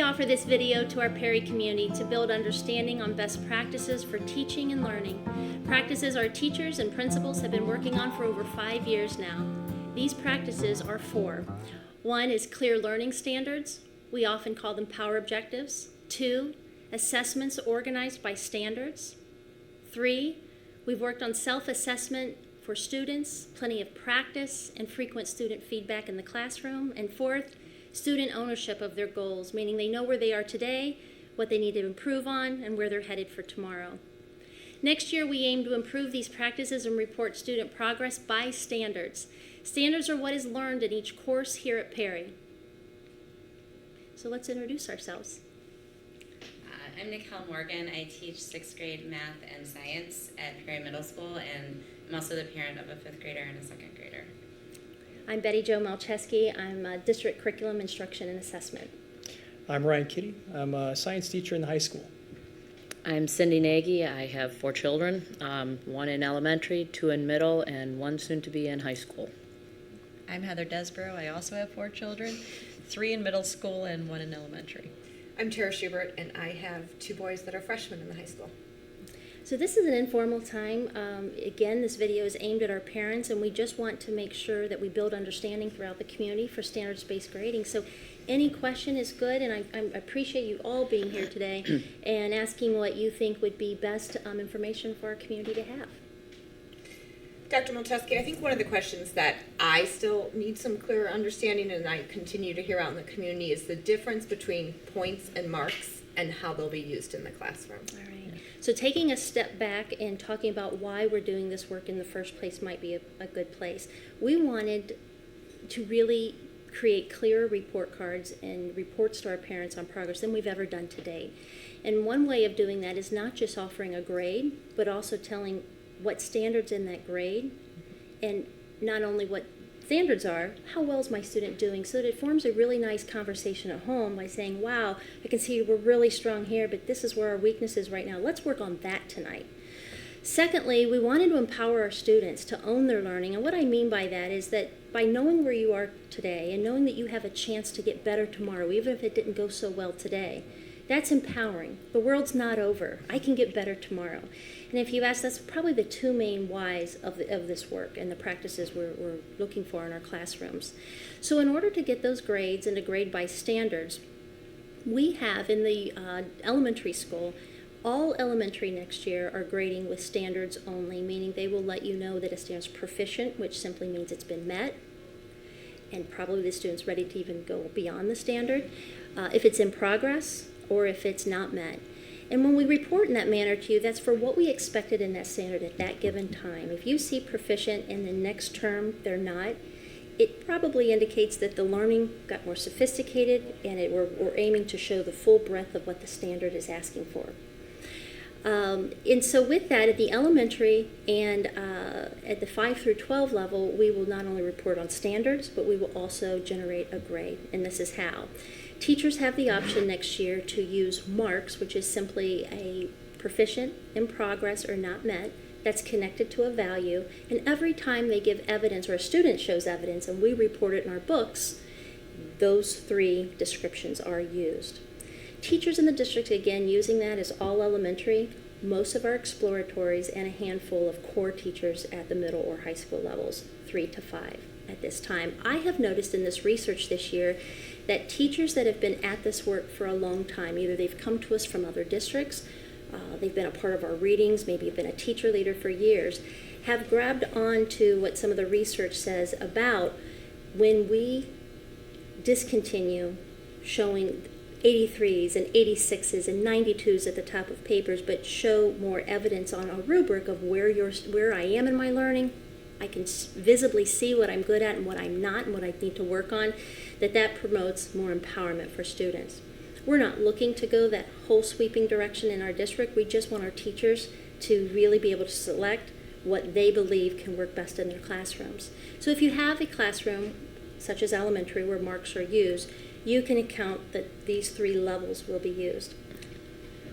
offer this video to our Perry community to build understanding on best practices for teaching and learning. Practices our teachers and principals have been working on for over 5 years now. These practices are four. One is clear learning standards. We often call them power objectives. 2, assessments organized by standards. 3, we've worked on self-assessment for students, plenty of practice and frequent student feedback in the classroom. And 4th, student ownership of their goals, meaning they know where they are today, what they need to improve on, and where they're headed for tomorrow. Next year, we aim to improve these practices and report student progress by standards. Standards are what is learned in each course here at Perry. So let's introduce ourselves. I'm Nicole Morgan. I teach 6th grade math and science at Perry Middle School, and I'm also the parent of a 5th grader and a 2nd grader. I'm Betty Jo Malcheski. I'm a District Curriculum Instruction and Assessment. I'm Ryan Kitty. I'm a science teacher in the high school. I'm Cindy Nagy. I have 4 children, 1 in elementary, 2 in middle, and 1 soon to be in high school. I'm Heather Desborough. I also have 4 children, 3 in middle school and 1 in elementary. I'm Tara Schubert, and I have 2 boys that are freshmen in the high school. So this is an informal time. Again, this video is aimed at our parents, and we just want to make sure that we build understanding throughout the community for standards-based grading. So any question is good, and I appreciate you all being here today and asking what you think would be best information for our community to have. Dr. Malcheski, I think one of the questions that I still need some clearer understanding and I continue to hear out in the community is the difference between points and marks and how they'll be used in the classroom. All right. So taking a step back and talking about why we're doing this work in the first place might be a good place. We wanted to really create clearer report cards and reports to our parents on progress than we've ever done to date. And one way of doing that is not just offering a grade, but also telling what standards in that grade, and not only what standards are, how well is my student doing, so that it forms a really nice conversation at home by saying, wow, I can see we're really strong here, but this is where our weakness is right now. Let's work on that tonight. Secondly, we wanted to empower our students to own their learning, and what I mean by that is that by knowing where you are today and knowing that you have a chance to get better tomorrow, even if it didn't go so well today, that's empowering. The world's not over. I can get better tomorrow. And if you ask, that's probably the 2 main whys of this work and the practices we're looking for in our classrooms. So in order to get those grades and to grade by standards, we have in the elementary school, all elementary next year are grading with standards only, meaning they will let you know that a standard's proficient, which simply means it's been met, and probably the student's ready to even go beyond the standard, if it's in progress, or if it's not met. And when we report in that manner to you, that's for what we expected in that standard at that given time. If you see proficient and the next term they're not, it probably indicates that the learning got more sophisticated and we're aiming to show the full breadth of what the standard is asking for. And so with that, at the elementary and at the 5 through 12 level, we will not only report on standards, but we will also generate a grade, and this is how. Teachers have the option next year to use marks, which is simply a proficient, in progress, or not met, that's connected to a value, and every time they give evidence or a student shows evidence and we report it in our books, those 3 descriptions are used. Teachers in the district, again, using that as all elementary, most of our exploratories, and a handful of core teachers at the middle or high school levels, 3 to 5 at this time. I have noticed in this research this year that teachers that have been at this work for a long time, either they've come to us from other districts, they've been a part of our readings, maybe have been a teacher leader for years, have grabbed on to what some of the research says about when we discontinue showing 83s and 86s and 92s at the top of papers, but show more evidence on a rubric of where I am in my learning. I can visibly see what I'm good at and what I'm not and what I need to work on, that promotes more empowerment for students. We're not looking to go that whole sweeping direction in our district. We just want our teachers to really be able to select what they believe can work best in their classrooms. So if you have a classroom, such as elementary, where marks are used, you can account that these 3 levels will be used.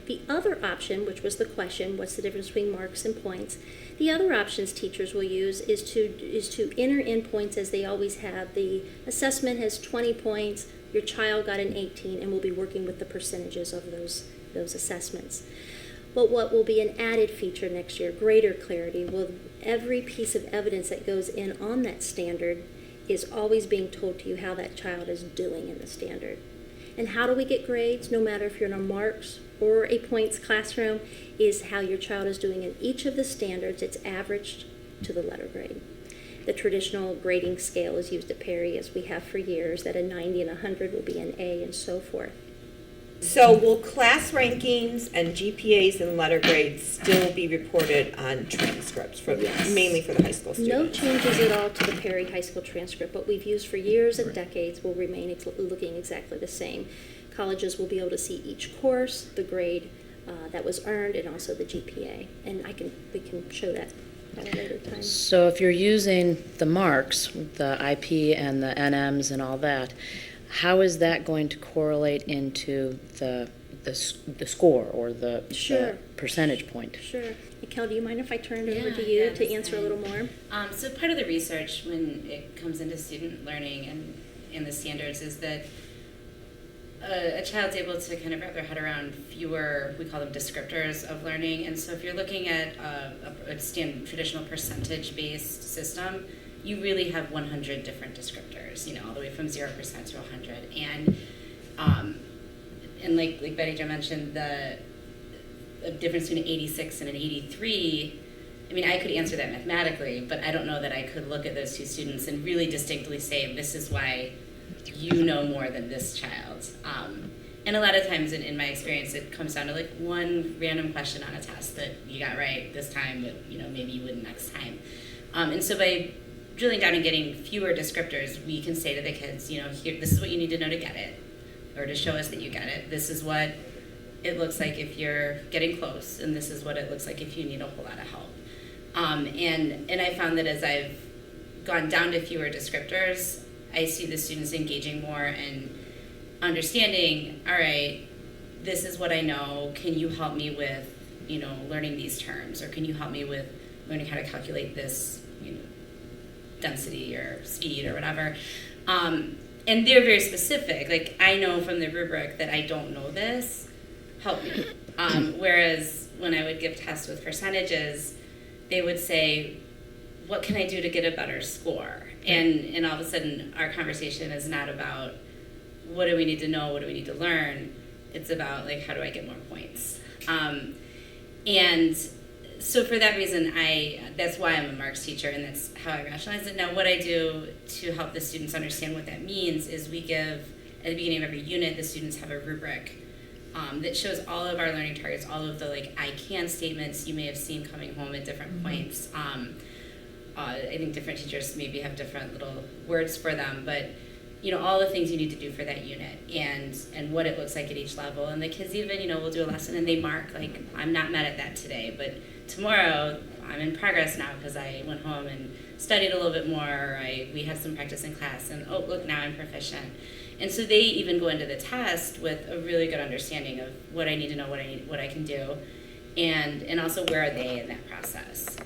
The other option, which was the question, what's the difference between marks and points? The other options teachers will use is to enter in points as they always have. The assessment has 20 points, your child got an 18, and we'll be working with the percentages of those assessments. But what will be an added feature next year, greater clarity, will every piece of evidence that goes in on that standard is always being told to you how that child is doing in the standard. And how do we get grades, no matter if you're in a marks or a points classroom, is how your child is doing in each of the standards. It's averaged to the letter grade. The traditional grading scale is used at Perry, as we have for years, that a 90 and 100 will be an A and so forth. So will class rankings and GPAs and letter grades still be reported on transcripts for Yes. mainly for the high school No students? changes at all to the Perry High School transcript. What we've used for years and decades will remain looking exactly the same. Colleges will be able to see each course, the grade that was earned, and also the GPA. And we can show that at a later time. So if you're using the marks, the IP and the NMs and all that, how is that going to correlate into the score or the Sure. percentage point? Sure. Mikkel, do you mind if I turn it over Yeah, to you yeah, to that's answer a little more? So part of the research when it comes into student learning and the standards is that a child's able to kind of wrap their head around fewer, we call them descriptors of learning. And so if you're looking at a traditional percentage-based system, you really have 100 different descriptors, all the way from 0% to 100. And like Betty Jo mentioned, the difference between an 86 and an 83, I mean, I could answer that mathematically, but I don't know that I could look at those two students and really distinctly say, this is why you know more than this child. And a lot of times in my experience, it comes down to like one random question on a test that you got right this time, but maybe you wouldn't next time. And so by drilling down and getting fewer descriptors, we can say to the kids, here, this is what you need to know to get it, or to show us that you get it. This is what it looks like if you're getting close, and this is what it looks like if you need a whole lot of help. And I found that as I've gone down to fewer descriptors, I see the students engaging more and understanding, all right, this is what I know. Can you help me with, learning these terms? Or can you help me with learning how to calculate this, density or speed or whatever? And they're very specific. Like, I know from the rubric that I don't know this. Help me. Whereas when I would give tests with percentages, they would say, what can I do to get a better score? And all of a sudden, our conversation is not about what do we need to know, what do we need to learn. It's about, like, how do I get more points? And so for that reason, that's why I'm a marks teacher, and that's how I rationalize it. Now, what I do to help the students understand what that means is we give, at the beginning of every unit, the students have a rubric that shows all of our learning targets, all of the, like, I can statements you may have seen coming home at different points. I think different teachers maybe have different little words for them, but all the things you need to do for that unit and what it looks like at each level. And the kids even, will do a lesson and they mark, like, I'm not mad at that today, but tomorrow I'm in progress now because I went home and studied a little bit more, or we had some practice in class, and oh, look, now I'm proficient. And so they even go into the test with a really good understanding of what I need to know, what I can do, and also where are they in that process.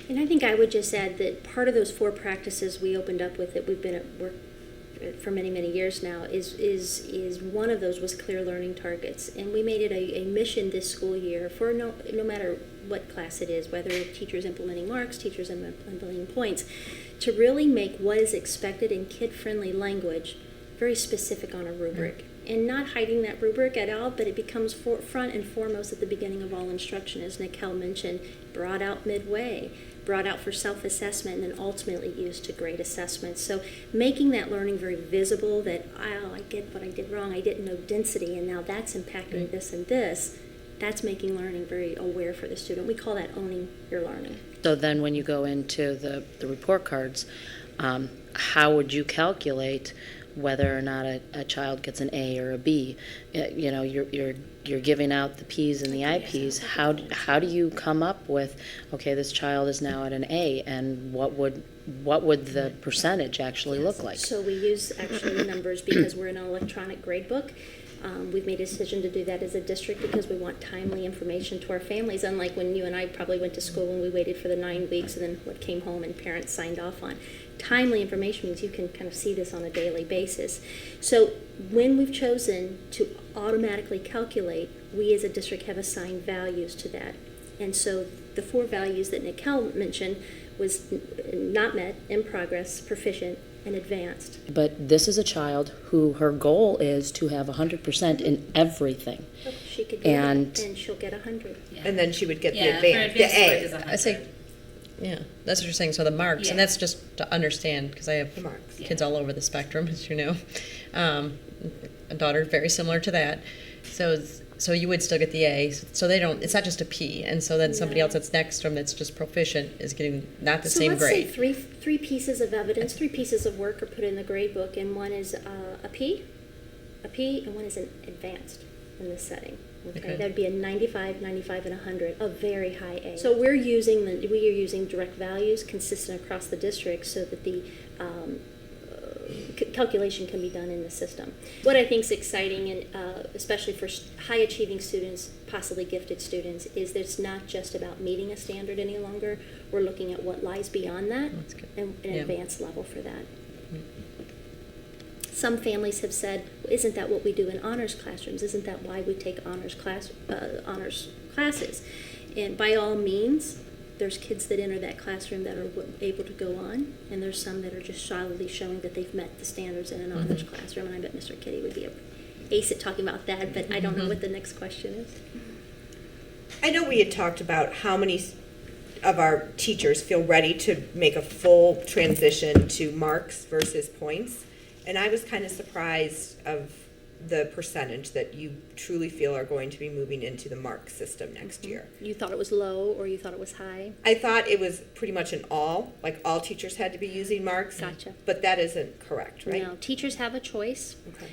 And I think I would just add that part of those 4 practices we opened up with that we've been at work for many, many years now is one of those was clear learning targets. And we made it a mission this school year for no matter what class it is, whether teachers implementing marks, teachers implementing points, to really make what is expected in kid-friendly language very specific on a rubric. And not hiding that rubric at all, but it becomes front and foremost at the beginning of all instruction, as Nicole mentioned, brought out midway, brought out for self-assessment, and then ultimately used to grade assessment. So making that learning very visible, that, I get what I did wrong, I didn't know density, and now that's impacting this and this, that's making learning very aware for the student. We call that owning your learning. So then when you go into the report cards, how would you calculate whether or not a child gets an A or a B? You're giving out the P's and the IPs. How do you come up with, okay, this child is now at an A, and what would the percentage actually look like? So we use actually numbers because we're in an electronic grade book. We've made a decision to do that as a district because we want timely information to our families, unlike when you and I probably went to school and we waited for the 9 weeks and then what came home and parents signed off on. Timely information means you can kind of see this on a daily basis. So when we've chosen to automatically calculate, we as a district have assigned values to that. And so the 4 values that Nicole mentioned was not met, in progress, proficient, and advanced. But this is a child who her goal is to have 100% in everything. So she could do And- it, and she'll get 100. Yeah. And then she would get the Yeah, advanced, for the advanced work A, is 100. I say, yeah, that's what you're saying, so the marks, and Yeah. that's just to understand, because I have the marks. kids all over the spectrum, as you know. A daughter very similar to that. So you would still get the A. So they don't. It's not just a P. And so then somebody No. else that's next from that's just proficient is getting not the So same let's grade. say three pieces of evidence, 3 pieces of work are put in the grade book, and one is a P, and one is an advanced in this setting. Okay, that would be a 95, 95, and 100, a very high A. So we are using direct values consistent across the district so that the calculation can be done in the system. What I think is exciting, and especially for high achieving students, possibly gifted students, is that it's not just about meeting a standard any longer. We're looking at what lies beyond that That's good. and an Yeah. advanced level for that. Some families have said, isn't that what we do in honors classrooms? Isn't that why we take honors classes? And by all means, there's kids that enter that classroom that are able to go on, and there's some that are just solidly showing that they've met the standards in an honors classroom. And I bet Mr. Kitty would be a ace at talking about that, but I don't know what the next question is. I know we had talked about how many of our teachers feel ready to make a full transition to marks versus points. And I was kind of surprised of the percentage that you truly feel are going to be moving into the mark system next year. You thought it was low or you thought it was high? I thought it was pretty much an all, like all teachers had to be using marks. Gotcha. But that isn't correct, right? No, teachers have a choice. Okay.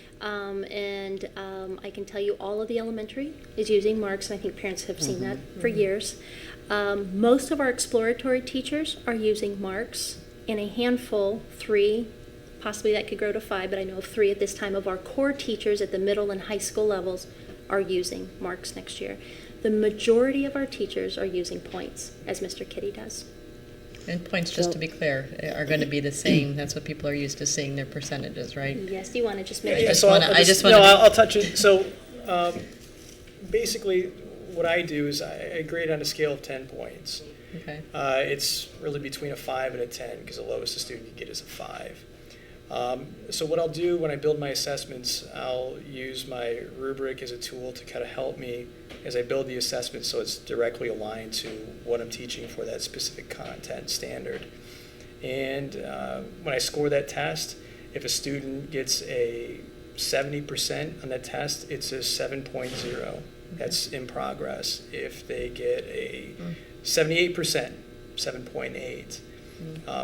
I can tell you all of the elementary is using marks, and I think parents have seen that for years. Most of our exploratory teachers are using marks, and a handful, 3, possibly that could grow to 5, but I know of 3 at this time of our core teachers at the middle and high school levels are using marks next year. The majority of our teachers are using points, as Mr. Kitty does. And points, just to be clear, are going to be the same. That's what people are used to seeing their percentages, right? Yes, do you want to just I mention? just So wanna- no, I'll touch it. So basically, what I do is I grade on a scale of 10 points. Okay. It's really between a 5 and a 10 because the lowest a student can get is a 5. So what I'll do when I build my assessments, I'll use my rubric as a tool to kind of help me as I build the assessment so it's directly aligned to what I'm teaching for that specific content standard. And when I score that test, if a student gets a 70% on that test, it's a 7.0. That's in progress. If they get a 78%, 7.8.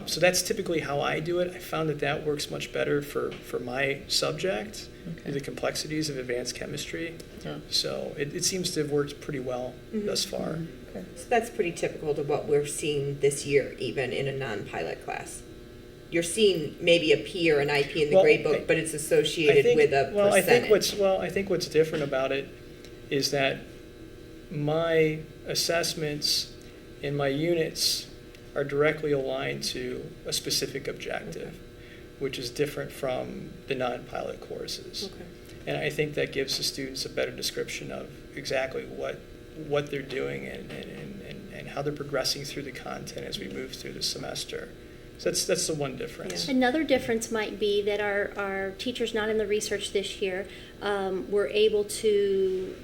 So that's typically how I do it. I found that works much better for my subject, Okay. the complexities of advanced chemistry. Yeah. So it seems to have worked pretty well thus far. So that's pretty typical to what we're seeing this year, even in a non-pilot class. You're seeing maybe a P or an IP in the Well, grade book, but it's associated with a well, percentage. I think what's different about it is that my assessments in my units are directly aligned to a specific objective, which is different from the non-pilot courses. Okay. And I think that gives the students a better description of exactly what they're doing and how they're progressing through the content as we move through the semester. So that's the one difference. Another difference might be that our teachers not in the research this year were able to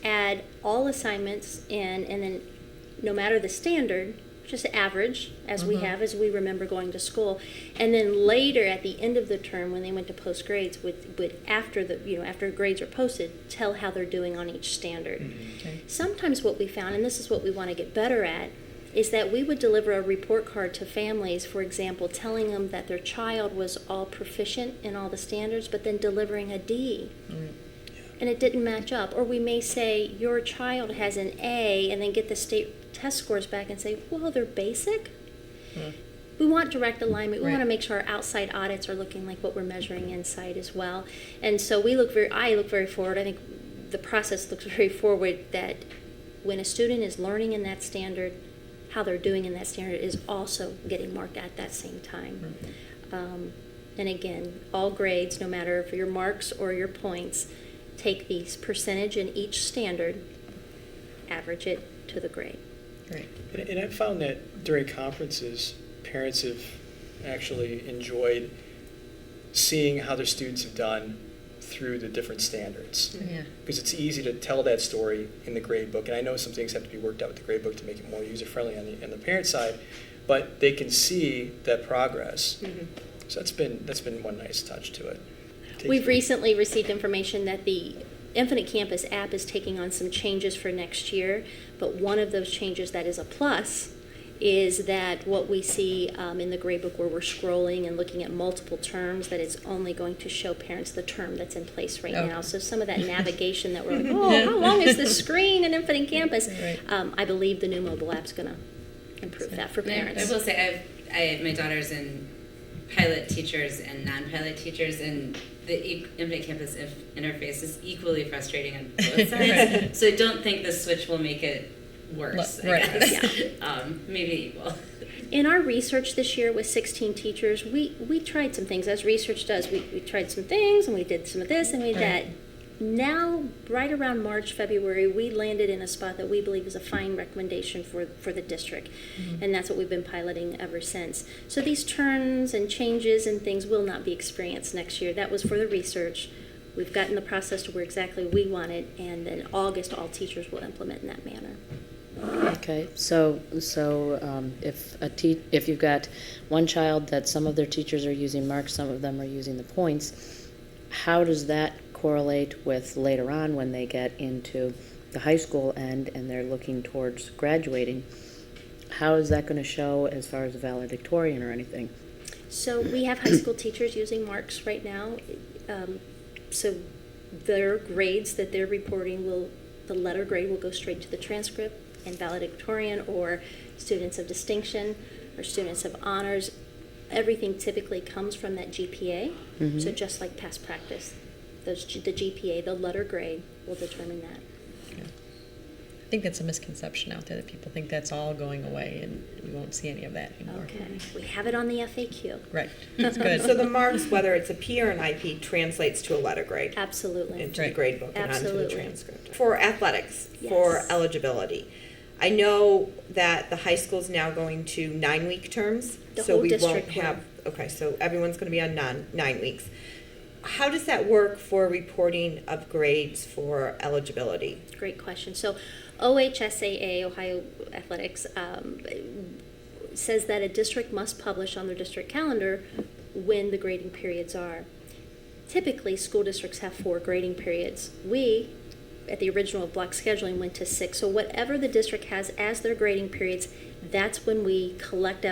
add all assignments in, and then no matter the standard, just average as we have as we remember going to school, and then later at the end of the term when they went to post grades would after grades are posted, tell how they're doing on each standard. Okay. Sometimes what we found, and this is what we want to get better at, is that we would deliver a report card to families, for example, telling them that their child was all proficient in all the standards, but then delivering a D. And it didn't match up. Or we may say, your child has an A, and then get the state test scores back and say, well, they're basic. we want direct alignment. We Right. want to make sure our outside audits are looking like what we're measuring inside as well. And so I look very forward. I think the process looks very forward that when a student is learning in that standard, how they're doing in that standard is also getting marked at that same time. And again, all grades, no matter if your marks or your points, take these percentage in each standard, average it to the grade. Great. And I've found that during conferences, parents have actually enjoyed seeing how their students have done through the different standards. Yeah. Because it's easy to tell that story in the grade book, and I know some things have to be worked out with the grade book to make it more user-friendly on the parent side, but they can see that progress. So that's been one nice touch to it. We've recently received information that the Infinite Campus app is taking on some changes for next year, but one of those changes that is a plus is that what we see in the gradebook where we're scrolling and looking at multiple terms, that it's only going to show parents the term that's in place right now. So some of that navigation that we're like, oh, how long is this screen in Infinite Campus? Right. I believe the new mobile app's going to improve that for And parents. I will say, my daughter's in pilot teachers and non-pilot teachers, and the Infinite Campus interface is equally frustrating on both sides. So I don't think the switch will make it worse. Right. I guess. Maybe equal. In our research this year with 16 teachers, we tried some things, as research does. We tried some things, and we did some of this, and we did that. Now, right around March, February, we landed in a spot that we believe is a fine recommendation for the district. And that's what we've been piloting ever since. So these turns and changes and things will not be experienced next year. That was for the research. We've gotten the process to where exactly we want it, and in August, all teachers will implement in that manner. Okay, so if you've got one child that some of their teachers are using marks, some of them are using the points, how does that correlate with later on when they get into the high school end and they're looking towards graduating? How is that going to show as far as a valedictorian or anything? So we have high school teachers using marks right now. So their grades that they're reporting the letter grade will go straight to the transcript, and valedictorian or students of distinction or students of honors, everything typically comes from that GPA. So just like past practice, the GPA, the letter grade, will determine that. I think that's a misconception out there that people think that's all going away and we won't see any of that anymore. Okay, we have it on the FAQ. Right. That's good. So the marks, whether it's a P or an IP, translates to a letter grade Absolutely. into Right. the grade book and onto the Absolutely. transcript. For athletics, for Yes. eligibility, I know that the high school's now going to 9-week terms. The so whole we won't district have, okay, so everyone's going to be on 9 weeks. How does that work for reporting of grades for eligibility? Great question. So OHSAA, Ohio Athletics, says that a district must publish on their district calendar when the grading periods are. Typically, school districts have 4 grading periods. We, at the original block scheduling, went to 6. So whatever the district has as their grading periods, that's when we collect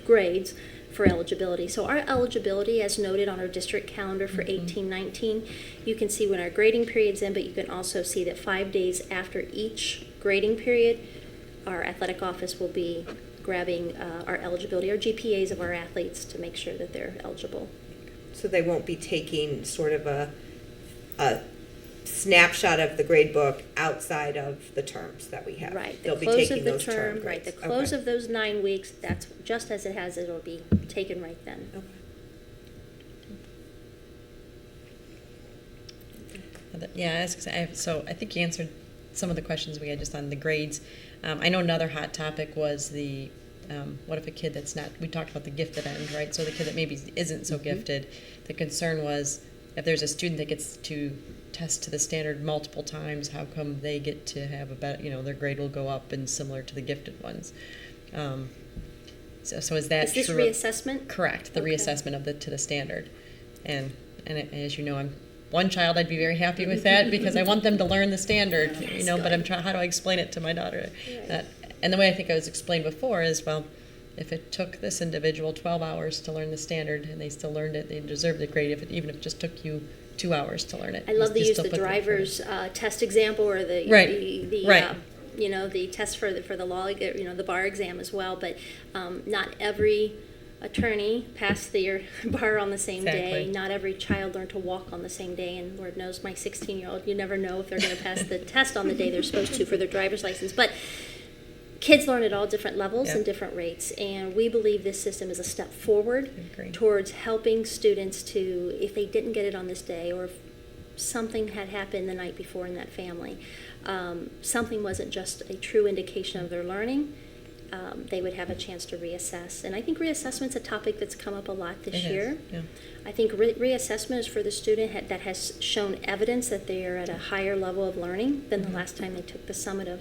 grades for eligibility. So our eligibility, as noted on our district calendar for 18-19, you can see when our grading period's in, but you can also see that 5 days after each grading period, our athletic office will be grabbing our eligibility, our GPAs of our athletes to make sure that they're eligible. So they won't be taking sort of a snapshot of the grade book outside of the terms that we have. Right. They'll The be close taking of the those term term, right, grades. the close Okay. of those 9 weeks, that's just as it has, it'll be taken right then. Okay. Yeah, so I think you answered some of the questions we had just on the grades. I know another hot topic was the what if a kid that's not, we talked about the gifted end, right? So the kid that maybe isn't so gifted, the concern was if there's a student that gets to test to the standard multiple times, how come they get to have a better, their grade will go up and similar to the gifted ones. So is that Is this true? reassessment? Correct, the Okay. reassessment to the standard. And as you know, I'm one child, I'd be very happy with that because I want them to learn the standard, but I'm trying, how do I explain it to my daughter? And the way I think I was explained before is, well, if it took this individual 12 hours to learn the standard and they still learned it, they deserve the grade, even if it just took you 2 hours to learn it. I love to You use still the put them driver's test example or the Right. the Right. the test for the law, the bar exam as well. But not every attorney passed their bar on the same day. Exactly. Not every child learned to walk on the same day. And Lord knows my 16-year-old, you never know if they're going to pass the test on the day they're supposed to for their driver's license. But kids learn at all different levels Yeah. and different rates, and we believe this system is a step forward Agree. towards helping students to, if they didn't get it on this day, or if something had happened the night before in that family, something wasn't just a true indication of their learning, they would have a chance to reassess. And I think reassessment's a topic that's come up a lot this It is, year. yeah. I think reassessment is for the student that has shown evidence that they are at a higher level of learning than the last time they took the summative.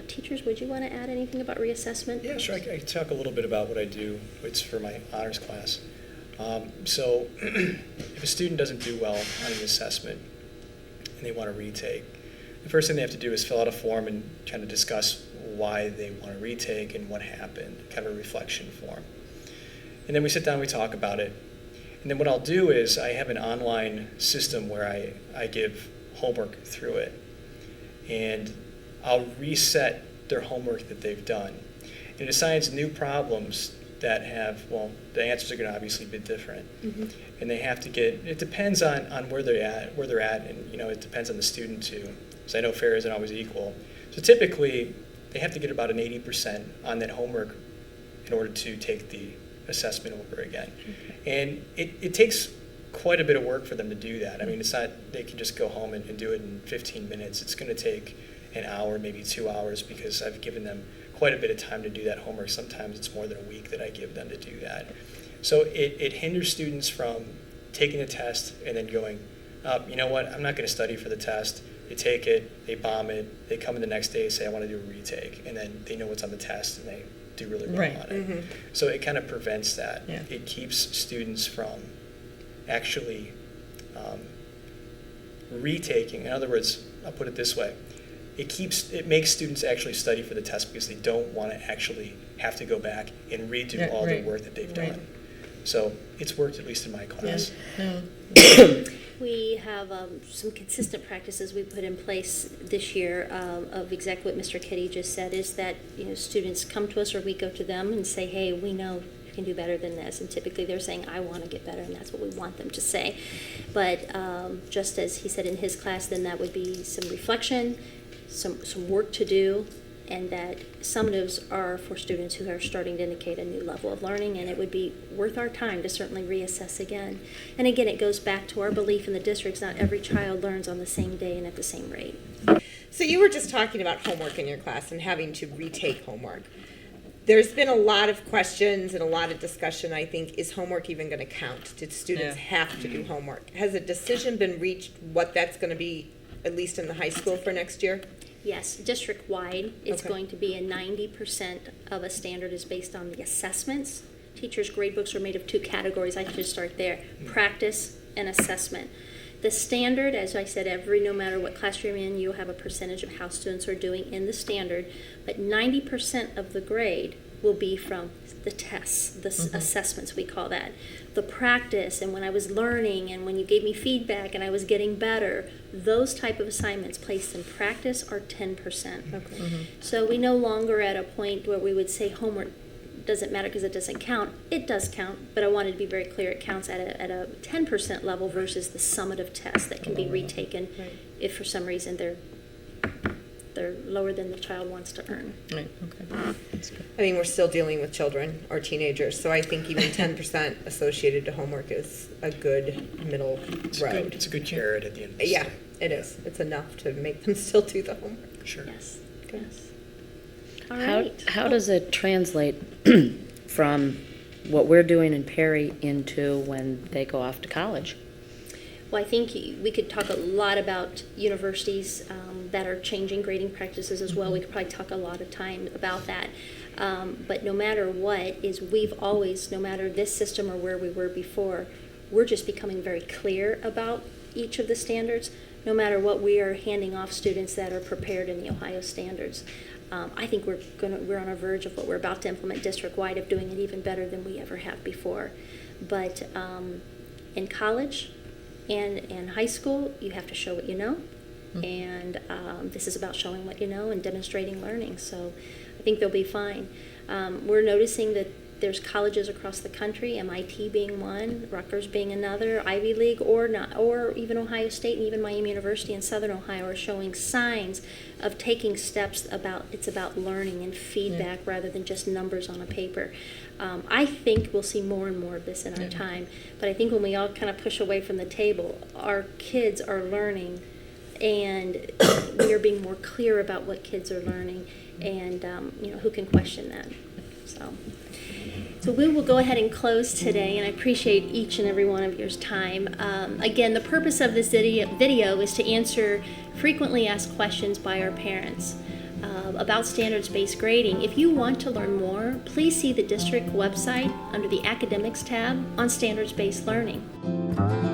Teachers, would you want to add anything about reassessment? Yeah, sure. I can talk a little bit about what I do. It's for my honors class. So if a student doesn't do well on an assessment and they want to retake, the first thing they have to do is fill out a form and kind of discuss why they want to retake and what happened, kind of a reflection form. And then we sit down and we talk about it. And then what I'll do is I have an online system where I give homework through it. And I'll reset their homework that they've done. And it assigns new problems that have, well, the answers are going to obviously be different. Mm-hmm. And they have to get, it depends on where they're at, and it depends on the student too. Because I know fair isn't always equal. So typically, they have to get about an 80% on that homework in order to take the assessment over again. Okay. And it takes quite a bit of work for them to do that. I mean, it's not, they can just go home and do it in 15 minutes. It's going to take an hour, maybe 2 hours, because I've given them quite a bit of time to do that homework. Sometimes it's more than a week that I give them to do that. So it hinders students from taking the test and then going, you know what, I'm not going to study for the test. They take it, they bomb it, they come in the next day and say, I want to do a retake. And then they know what's on the test and they do really well Right. on it. Mm-hmm. So it kind of prevents that. Yeah. It keeps students from actually retaking. In other words, I'll put it this way. It makes students actually study for the test because they don't want to actually have to go back and redo Yeah, all right. the work that they've Right. done. So it's worked, at least in my class. No. We have some consistent practices we put in place this year of exactly what Mr. Kitty just said, is that students come to us or we go to them and say, hey, we know you can do better than this. And typically they're saying, I want to get better, and that's what we want them to say. But just as he said in his class, then that would be some reflection, some work to do, and that summatives are for students who are starting to indicate a new level of learning, and it would be worth our time to certainly reassess again. And again, it goes back to our belief in the districts, not every child learns on the same day and at the same rate. So you were just talking about homework in your class and having to retake homework. There's been a lot of questions and a lot of discussion, I think, is homework even going to count? Did students have to do homework? Has a decision been reached what that's going to be, at least in the high school, for next year? Yes, district-wide, it's Okay. going to be 90% of a standard is based on the assessments. Teachers' grade books are made of two categories. I should start there: practice and assessment. The standard, as I said, no matter what class you're in, you'll have a percentage of how students are doing in the standard, but 90% of the grade will be from the tests, the assessments, we call that. The practice, and when I was learning, and when you gave me feedback and I was getting better, those type of assignments placed in practice are 10%. Okay. So we no longer at a point where we would say homework doesn't matter because it doesn't count. It does count, but I wanted to be very clear, it counts at a 10% level versus the summative test that can be retaken Right. if for some reason they're lower than the child wants to earn. Right. Okay. That's good. I mean, we're still dealing with children or teenagers, so I think even 10% associated to homework is a good middle road. It's a good carrot at the end of the Yeah, day. it is. It's enough to make them still do the homework. Sure. Yes, Good. yes. All right. How does it translate from what we're doing in Perry into when they go off to college? Well, I think we could talk a lot about universities that are changing grading practices as well. We could probably talk a lot of time about that. But no matter what, we've always, no matter this system or where we were before, we're just becoming very clear about each of the standards, no matter what we are handing off students that are prepared in the Ohio standards. I think we're on a verge of what we're about to implement district-wide, of doing it even better than we ever have before. But in college and high school, you have to show what you know. and this is about showing what you know and demonstrating learning. So I think they'll be fine. We're noticing that there's colleges across the country, MIT being one, Rutgers being another, Ivy League or not, or even Ohio State and even Miami University in Southern Ohio are showing signs of taking steps it's about learning and feedback rather than just numbers on a paper. I think we'll see more and more of this in our time, but I think when we all kind of push away from the table, our kids are learning, and we are being more clear about what kids are learning, and who can question that. So we will go ahead and close today, and I appreciate each and every one of your time. Again, the purpose of this video is to answer frequently asked questions by our parents about standards-based grading. If you want to learn more, please see the district website under the Academics tab on standards-based learning.